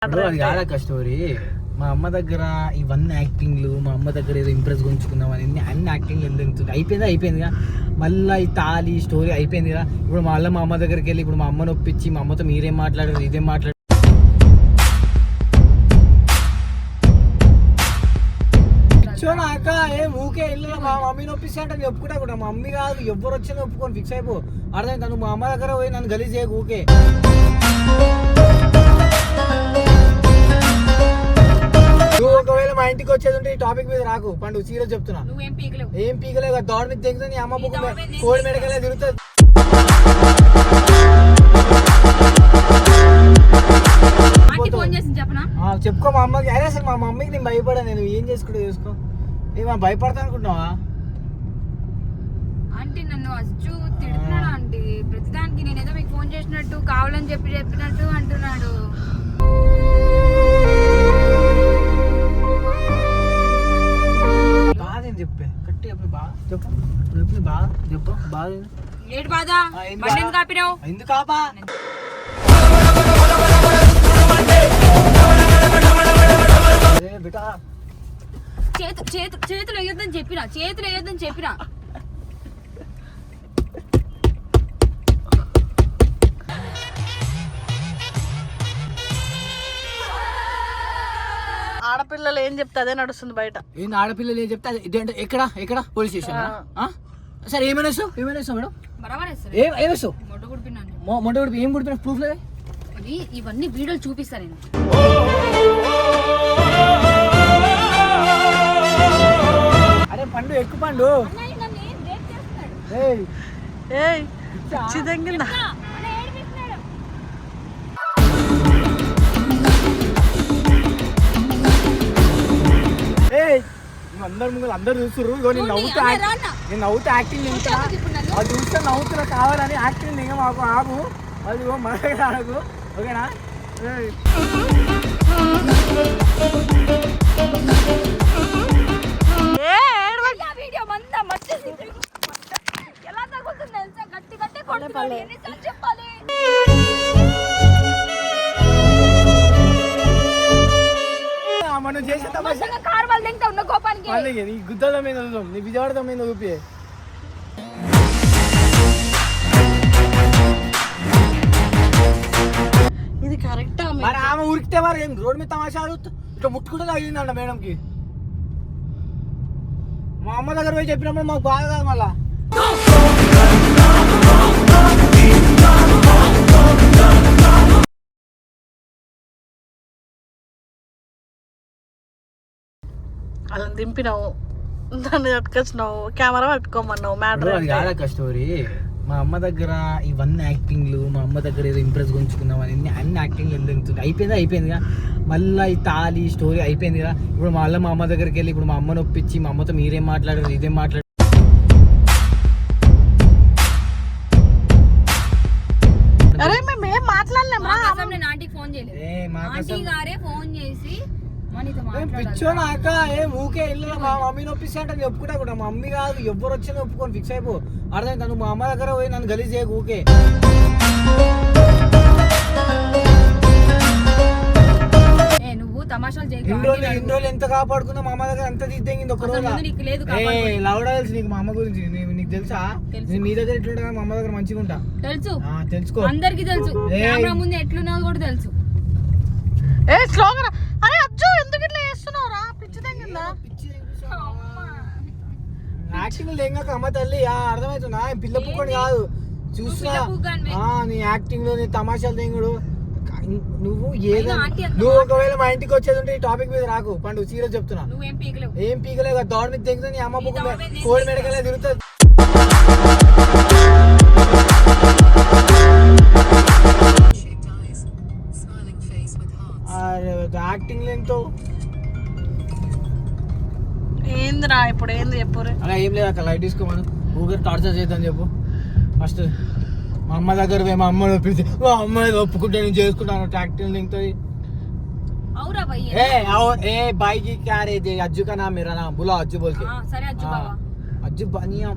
అది కాదక్క స్టోరీ. మా అమ్మ దగ్గర ఇవన్నీ యాక్టింగ్లు, మా అమ్మ దగ్గర ఏదో ఇంప్రెస్ గుంచుకుందాం అని అన్ని యాక్టింగ్లు ఎందుకు అయిపోయిందిగా. మళ్ళీ ఈ తాళి స్టోరీ అయిపోయిందిగా. ఇప్పుడు మళ్ళీ మా అమ్మ దగ్గరికి వెళ్ళి ఇప్పుడు మా అమ్మని ఒప్పించి మా అమ్మతో మీరేం మాట్లాడారు ఇదేం మాట్లాడారు నాక ఏం ఊకే ఇల్లు మా మమ్మీని ఒప్పిస్తా అంటే ఒప్పుకుంటా కూడా. మా మమ్మీ కాదు ఎవరు వచ్చినా ఒప్పుకొని ఫిక్స్ అయిపో. అర్థమైంది. నువ్వు మా అమ్మ దగ్గర పోయి నన్ను గలీజ్ చేయకు ఊకే. నువ్వు ఒకవేళ మా ఇంటికి వచ్చేది ఉంటే ఈ టాపిక్ మీద రాకు పండు. సీరియస్ చెప్తున్నా. ఏం పీకలేవు. దోడ మీద తెగుతుంది. అమ్మ బుక్ కోడి మెడకలే తిరుగుతుంది. చెప్పుకో మా అమ్మకి. అరే అసలు మా మమ్మీకి నేను భయపడా. నేను ఏం చేసుకుంటా చేసుకో. ఏమో భయపడతా అనుకుంటున్నావా? అంటే నన్ను అచ్చు తిడుతున్నాడు ఆంటీ. ప్రతిదానికి నేనేదో మీకు ఫోన్ చేసినట్టు కావాలని చెప్పినట్టు అంటున్నాడు. బాధేం చెప్పే కట్టి అప్పుడు బాగా చెప్పు. బాగా చెప్పు. బాధ ఏడు బాధ కాపినావు ఎందుకు కాపా? చేతులు వేయొద్దని చెప్పినా. ఆడపిల్లలు ఏం చెప్తే అదే నడుస్తుంది బయట. ఏంది ఆడపిల్లలు ఏం చెప్తే ఎక్కడ పోలీస్ స్టేషన్? సరే ఏమేసావు మేడం? ఏమేసావు? మొట్ట గుడిపి ఏం గుడిపిన ప్రూఫ్ లేదా? ఇవన్నీ వీడియోలు చూపిస్తా నేను. అరే పండు ఎక్కువ పండు. అందరు చూస్తుర్రు. నేను నవ్వుతూ యాక్టింగ్ చేస్తా. అది చూస్తే నవ్వుతున్నా కావాలని యాక్టింగ్ దిగ మాకు ఆగు. అది మన దగ్గర ఆగు. ఓకేనా? మనం చేసే గుద్దల మీద నీ విజయవాడ మీద చూపి. ఇది కరెక్ట్. మరి ఆమె ఉరికితే మరి ఏం రోడ్డు మీద తమాషా ఇట్లా ముట్టుకుంటే తగిలిందంట మేడంకి. మా అమ్మ దగ్గర పోయి చెప్పినప్పుడు మాకు బాధ కాదు. మళ్ళా అలా దింపినావు, దాన్ని పట్టుకొచ్చినావు, కెమెరా పట్టుకోమన్నావు. మ్యాటర్ అది కాదక్క స్టోరీ. మా అమ్మ దగ్గర ఇవన్నీ యాక్టింగ్లు, మా అమ్మ దగ్గర ఏదో ఇంప్రెస్ గుంచుకుందాం అని అన్ని యాక్టింగ్లు ఎందుకు అయిపోయిందిగా. మళ్ళీ ఈ తాళి స్టోరీ అయిపోయిందిగా. ఇప్పుడు మళ్ళీ మా అమ్మ దగ్గరికి వెళ్ళి ఇప్పుడు మా అమ్మని ఒప్పించి మా అమ్మతో మీరేం మాట్లాడారు ఇదేం మాట్లాడారు పిచ్చో నాక ఏం ఊకే ఇల్లు మా మమ్మీని ఒప్పిస్తా అంటే ఒప్పుకుంటా కూడా. మా మమ్మీ కాదు ఎవరు వచ్చినా ఒప్పుకొని ఫిక్స్ అయిపో. అర్థమైంది. నువ్వు మా అమ్మ దగ్గర పోయి నన్ను గలీజ్ చేయకు ఊకే. ఇన్ని రోజులు ఎంత కాపాడుకున్నా మా అమ్మ దగ్గర ఎంత తీద్దేంగింది ఒక రోజు. లౌడా తెలుసు నీకు మా అమ్మ గురించి. నీకు తెలుసా? మీ దగ్గర ఎట్లుంటా మా అమ్మ దగ్గర మంచిగా ఉంటా. తెలుసుకో. అందరికి తెలుసు. ముందు ఎట్లున్నావు కూడా తెలుసు. అరే అజ్జు ఎందుకు ఇట్లా చేస్తున్నావురా? పిచ్చి తెంగిందా? యాక్టింగ్ లేక అమ్మ తల్లి అర్థమవుతుందా? పిల్ల పుక్కని కాదు చూస్తున్నా. నీ యాక్టింగ్ లో నీ తమాషాలు తెంగుడు. నువ్వు ఒకవేళ మా ఇంటికి వచ్చేది ఉంటే ఈ టాపిక్ మీద రాకు పండు. సీరియస్ చెప్తున్నా. ఏం పీకలేవు. దోడ మీద తెగుతుంది. నీ అమ్మ బుక్ కోడి మెడకలే తిరుగుతుంది. యాక్టింగ్ ఎంతో ఏందిరా ఇప్పుడు? ఏంది చెప్పు. అలా ఏం లేదు అక్కడ లైట్ తీసుకోమను. ఊరికి టార్చర్ చేద్దాం చెప్పు ఫస్ట్. మా అమ్మ దగ్గర మా అమ్మని ఒప్పిస్తే మా అమ్మ ఒప్పుకుంటే నేను చేసుకుంటాను. యాక్టింగ్ దింగుతుంది. भाई की क्या रे अज्जू का नाम मेरा नाम बोला अज्जू बोल के. अज्जू बनिया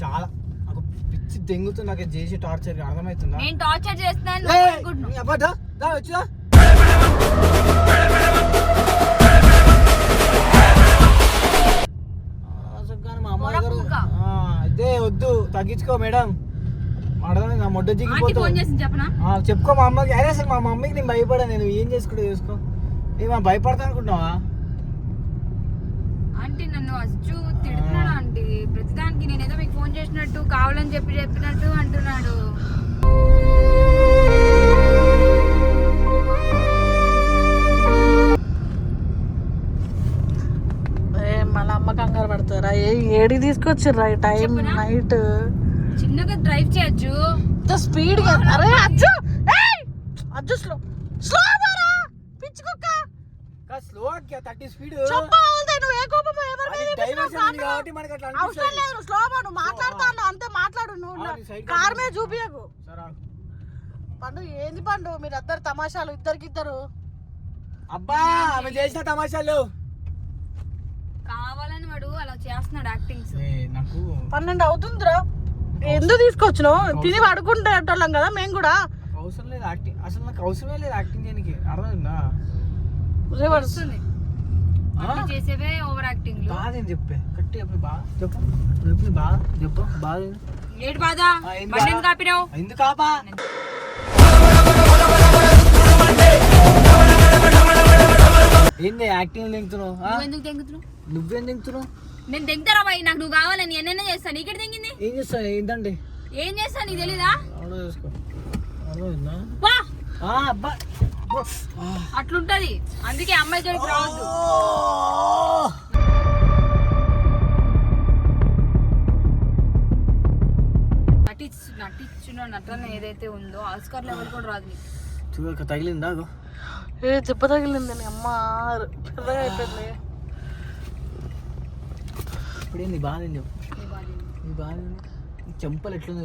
చాలా నాకు పిచ్చి దెంగుతుంది నాకు చేసి టార్చర్ అర్థమవుతుందా? నేను టార్చర్ చేస్తాను వచ్చా మా అమ్మ దగ్గర అదే వద్దు తగ్గించుకో మేడం అర్థమైంది నా మొడ్డ జిగిపోతావు చెప్పుకో మా అమ్మకి. అరే అసలు మా మమ్మీకి నేను భయపడా, నేను ఏం చేసుకుంటా చేసుకో. ఏమన్నా భయపడతా అనుకుంటున్నావా? ఆంటీ నన్ను అచ్చు తిడుతున్నాడు ఆంటీ ప్రతిదానికి. నేనేదో మీకు ఫోన్ చేసినట్టు కావాలని చెప్పినట్టు అంటున్నాడు. మళ్ళీ అమ్మ కంగారు పడతారా? ఏడికి తీసుకొచ్చిర్రా ఈ టైం నైట్? చిన్నగా డ్రైవ్ చేయొచ్చు స్పీడ్ గా. అరే అజ్జు అజ్జు స్లో స్లో బారా పిచ్చి కుక్క స్లో 30 స్పీడ్ నువ్వు ఏ కోపం అవసరం లేదు. స్లో నువ్వు మాట్లాడుతాను అంతే, మాట్లాడు. నువ్వు కార్ మీద చూపియకు పండు. ఏంది పండు మీరిద్దరు తమాషాలు ఇద్దరికిద్దరు? అబ్బా ఆమె చేసిన తమాషాలు కావాలని వాడు అలా చేస్తున్నాడు యాక్టింగ్స్. నాకు 12 అవుతుందిరా. ఎందుకు తీసుకొచ్చినావు? తిని పడుకుంటేటోళ్ళం కదా మేము కూడా. అవసరం లేదు యాక్టింగ్, అసలు నాకు అవసరమే లేదు యాక్టింగ్ చేయడానికి. అర్థమైందా? వస్తుంది చేసేవే ఓవర్ యాక్టింగ్. బాగా చెప్పే కట్టి చెప్పి బాగా చెప్పు బాగా చెప్పు బాగా ఏంటి బాధ? బండి కాపినావు ఎందుకు కాపా? ఏంది యాక్టింగ్ తెంగుతున్నావు? ఎందుకు తెంగుతున్నావు? నువ్వేం తెంగుతున్నావు? నేను తెంగుతారా బాయ్? నాకు నువ్వు కావాలని ఎన్నైనా చేస్తాను. ఇక్కడ తెంగింది ఏం చేస్తావు? ఏంటండి ఏం చేస్తా నీకు తెలీదా? అట్లుంటది, అందుకే అమ్మాయి జోలికి రావద్దు. నటించిన నటన ఏదైతే ఉందో ఆస్కార్ లెవెల్ కూడా రాదు నీకు. తగిలిందా? ఏ దెబ్బ తగిలింది అమ్మ, పెద్దగా అయిపోయింది. ఇప్పుడే నీ బాధ ఏంది? నీ బాధ చెంపలు ఎట్లుంది?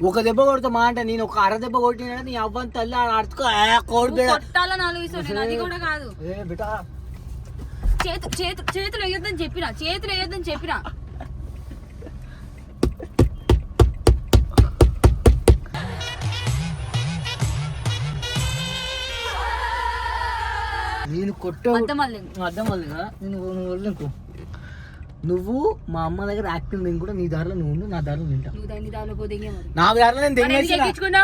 ఒక దెబ్బ కొడతా మా అంటే నేను ఒక అర దెబ్బ కొట్టినా నీ అవ్వని తల్లి అడుచుకో కాదు. చేతులు వేయొద్దని చెప్పినా, చేతులు వేయొద్దని చెప్పినా. నేను కొట్ట అర్థం వదిలేకు. నువ్వు మా అమ్మ దగ్గర యాక్టింగ్ నేను కూడా నీ దారిలో నువ్వు నా దారిలో తింటా. నా దారిలో నేను ఎందుకు ఎక్కించుకున్నా?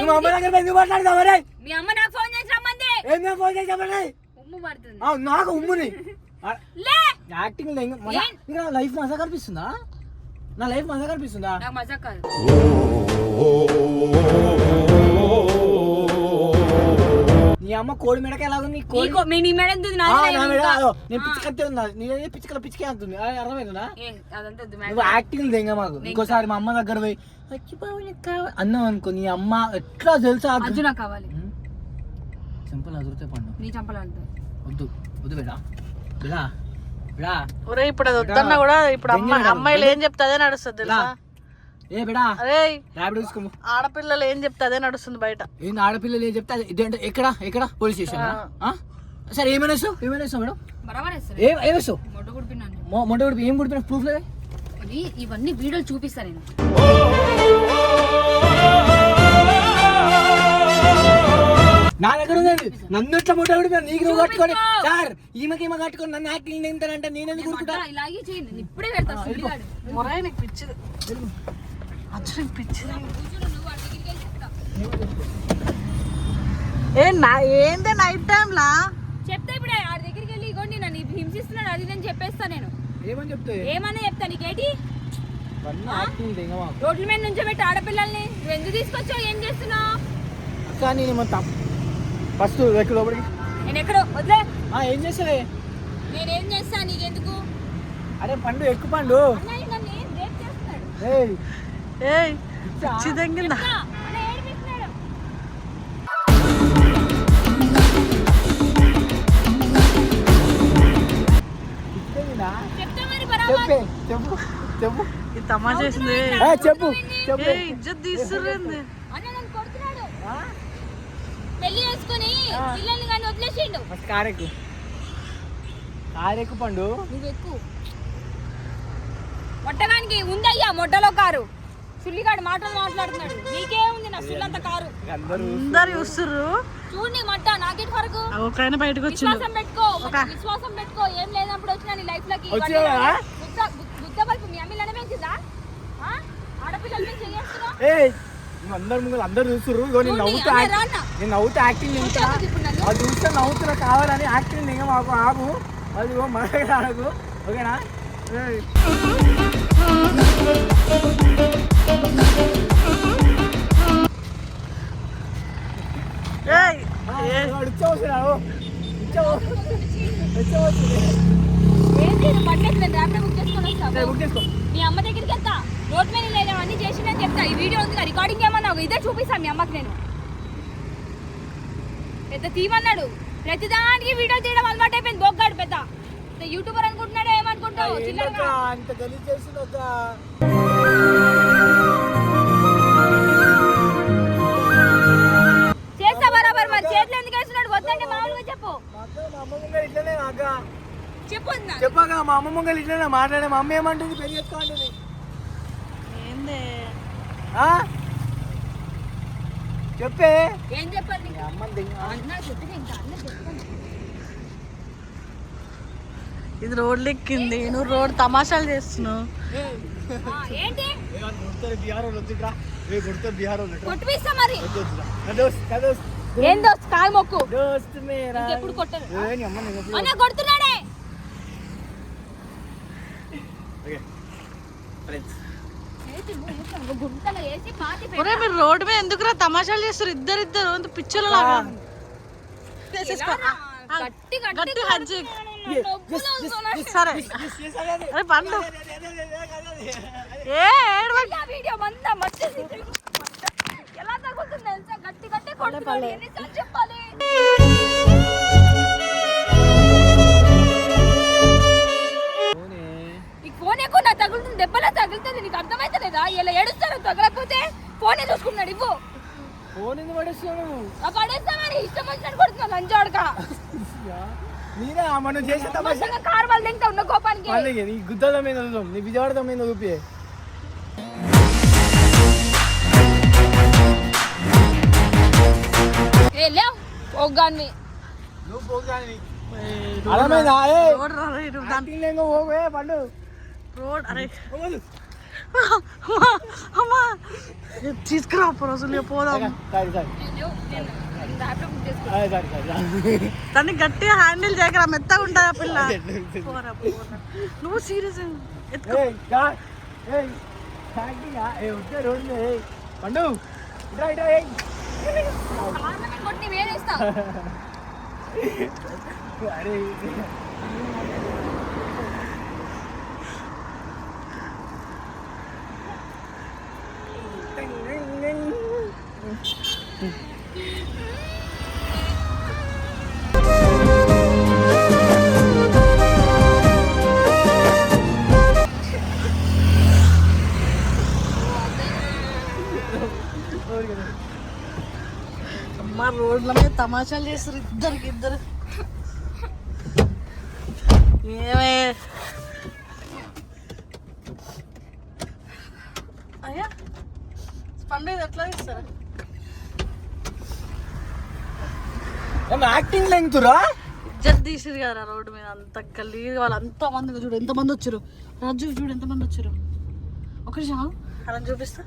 మా అమ్మ దగ్గర ఎందుకు మాట్లాడతావు? నాకు ఉమ్ముని యాక్టింగ్ నా లైఫ్ మజా కనిపిస్తుందా? నా లైఫ్ మజా కనిపిస్తుందా? నీ అమ్మ కోడి మెడక ఎలా ఉంది? నేను పిచ్చికత్తే ఉన్నా, నేనే పిచ్చికే అంటుంది. అర్థమైందా? నువ్వు యాక్టింగ్ తెంగ మాకు. ఇంకోసారి మా అమ్మ దగ్గర పోయి అన్నావు అనుకో, నీ అమ్మ ఎట్లా తెలుసా? కావాలి చెంపలు అదురుతే పండు. నీ చెంపలు వద్దు వద్దు బేటా బేటా బేటా. ఒరే ఇప్పుడు అది వద్దన్నా కూడా ఇప్పుడు అమ్మాయిలు ఏం చెప్తే అదే నడుస్తుంది తెలుసా? ఏ బేటా అరే ర్యాపిడ్ తీసుకో. ఆడపిల్లలు ఏం చెప్తే అదే నడుస్తుంది బయట. ఏంది ఆడపిల్లలు ఏం చెప్తే ఇదేంటే? ఎక్కడ పోలీస్ స్టేషన్? సరే ఏమైనా మేడం? ఏమేస్తావు? మొట్ట గుడిపి ఏం గుడిపిన ప్రూఫ్ లేదు. ఇవన్నీ వీడియోలు చూపిస్తా నేను. నా దగ్గర ఉంది. నన్ను ఎట్లా మొట్ట గుడిపి నీకు నువ్వు కట్టుకోండి సార్. ఈమెకి కట్టుకొని నన్ను యాక్టింగ్ తింటానంటే నేనేది గుర్తుకుంటా? ఇలాగే చేయండి, ఇప్పుడే పెడతా. పిచ్చిది అచ్చ పిచ్చిది. ఏందే నైట్ టైం లా చెప్తా. ఇప్పుడు ఆ దగ్గరికి వెళ్ళి ఇగోండి నన్ను హింసిస్తున్నాడు అది నేను చెప్పేస్తా. నేను ఏమన్నా చెప్తా నీకేటి? రోడ్ల మీద నుంచి పెట్టి ఆడపిల్లల్ని నువ్వు ఎందుకు తీసుకొచ్చావు? ఏం చేస్తున్నావు? ఫస్ట్ లోపలికి నేను ఎక్కడో వదిలే. ఏం చేస్తావే? నేనేం చేస్తా నీకెందుకు? అరే పండు ఎక్కు పండు. నన్ను ఏం రేప్ చేస్తున్నాడు? పిచ్చి దెంగిందా? చెప్పు చెప్పు ఈ తమా చేసింది. చెప్పు ఇజ్జత్ తీసుకురండి. పెళ్లి చేసుకుని పిల్లల్ని కానీ వదిలేసిండు. కారు ఎక్కు పండు. నువ్వు ఎక్కువ మొట్టగానికి ఉందయ్యా మొట్టలో కారు. సుల్లిగాడు మాటలు మాట్లాడుతున్నాడు. నీకేముంది నా సుల్లంత కారు. అందరు చూస్తుర్రు. చూడు నీ మట్ట నాకేంటి వరకు. ఒకైనా బయటకు వచ్చిండు. విశ్వాసం పెట్టుకో. ఏం లేనప్పుడు వచ్చినా నీ లైఫ్ లోకి బుద్ధ పలుపు మీ అమ్మిలనే పెంచిందా? ఆడపిల్లలు పెంచి చేస్తున్నావు. అందరు చూస్తుర్రు. ఇగో నేను నవ్వుతా యాక్టింగ్ చేస్తున్నా. అది చూస్తే నవ్వుతున్నా కావాలని యాక్టింగ్ దిగ మాకు ఆగు. అది మన ఆగు. ఓకేనా? మీ అమ్మ దగ్గరికి వెళ్తా. రోడ్ మీద లేదా అన్ని చేసిందని చెప్తా. ఈ వీడియో ఉంది రికార్డింగ్ ఏమన్నా ఇదే చూపిస్తాను మీ అమ్మకి. నేను పెద్ద తీమన్నాడు. ప్రతిదానికి వీడియో తీయడం అలవాటు అయిపోయింది. బొగ్గాడు పెద్ద యూట్యూబర్ అనుకుంటున్నాడు. ఏమనుకుంటావు? చేస్తా బరాబర్. మరి చేతులు ఎందుకు వేస్తున్నాడు? వద్దంటే మామూలుగా చెప్పు. చెప్పు చెప్పాక మా అమ్మ ముంగలు ఇట్లా మాట్లాడే. మా అమ్మ ఏమంటుంది? పెళ్లి చేసుకోండి. చెప్పే. ఏం చెప్పాలి? ఇది రోడ్ లెక్కింది. నువ్వు రోడ్ తమాషాలు చేస్తున్నావు. ఏంటి బీహార్ కొట్టిస్తా మరి. ఏం దోస్త్ కాలు మొక్కు. ఎప్పుడు కొట్టదు కొడుతున్నాడే. మీరు రోడ్డు మీద ఎందుకురా తమాషాలు చేస్తారు? ఇద్దరు పిచ్చలు లాగా. సరే అరే పండు. ఎలా తగ్గుతుంది? గట్టి గట్టి కొడుతున్నాడు. ఎన్నిసార్లు చెప్పాలి? ఫోన్ ఎక్కువ నాకు తగులుతుంది. దెబ్బలా తగులుతుంది. నీకు అర్థమైతలేదా? ఇలా ఏడుస్తాను. తగలకపోతే ఫోనే చూసుకున్నాడు. ఇవ్వు. పడేస్తా మరి. ఇష్టం వచ్చినట్టు కొడుతున్నాను. లంచాడుక కారు వాళ్ళు తింటా ఉన్న కోపానికి. గుద్దల మీద నీ విజయవాడ మీద చూపి. పోగాన్ని పండు రోడ్. అరే అమ్మా తీసుకురా రోజులు పోదాం. దాన్ని గట్టిగా హ్యాండిల్ చేయకరా. మెత్తగా ఉంటుంది ఆ పిల్ల. నువ్వు సీరియస్ పండు అరే అమ్మ రోడ్ల మీద తమాషాలు చేస్తారు ఇద్దరు. ఏమే అయ్యా పండుగ ఎట్లా ఇస్తారా? యాక్టింగ్ లెంగుతురా. ఇజ్జత్ తీసిరు కదా రోడ్డు మీద. అంత గల్లీ వాళ్ళు అంత మంది. చూడు ఎంతమంది వచ్చారు. రాజు చూడు ఎంతమంది వచ్చారు. ఒక నిమిషం అలా చూపిస్తా.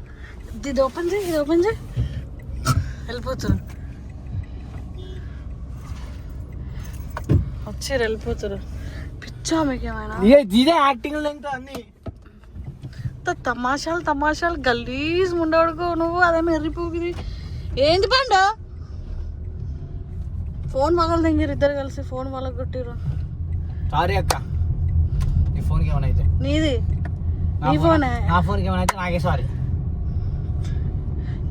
ఇది ఓపెన్ చేయి. వెళ్ళిపోతారు. వచ్చారు వెళ్ళిపోతారు. పిచ్చా మీకు ఏమైనా? యాక్టింగ్ లెంగుతా అన్ని తమాషాలు గలీజ్ ఉండవడుకో నువ్వు. అదేమో ఎర్రిపోతుంది. ఏంటి పండు? ఫోన్ మగలు దింగిరు ఇద్దరు కలిసి. ఫోన్ వాళ్ళకి కొట్టిరు. సారీ అక్క. నీ ఫోన్కి ఏమైనా అయితే నీది. నీ ఫోనే. నా ఫోన్కి ఏమైనా అయితే నాకే సారీ.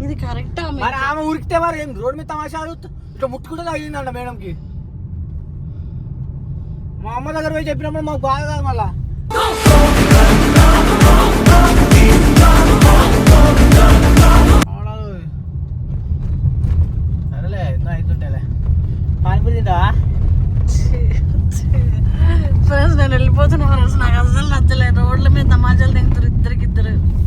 ఇది కరెక్టా? మరి ఆమె ఉరికితే మరి ఏం రోడ్ మీద తమాషాలు ఇట్లా ముట్టుకుంటే తగిలిందంట మేడంకి. మా అమ్మ దగ్గర పోయి చెప్పినప్పుడు మాకు బాగా కాదు మళ్ళా.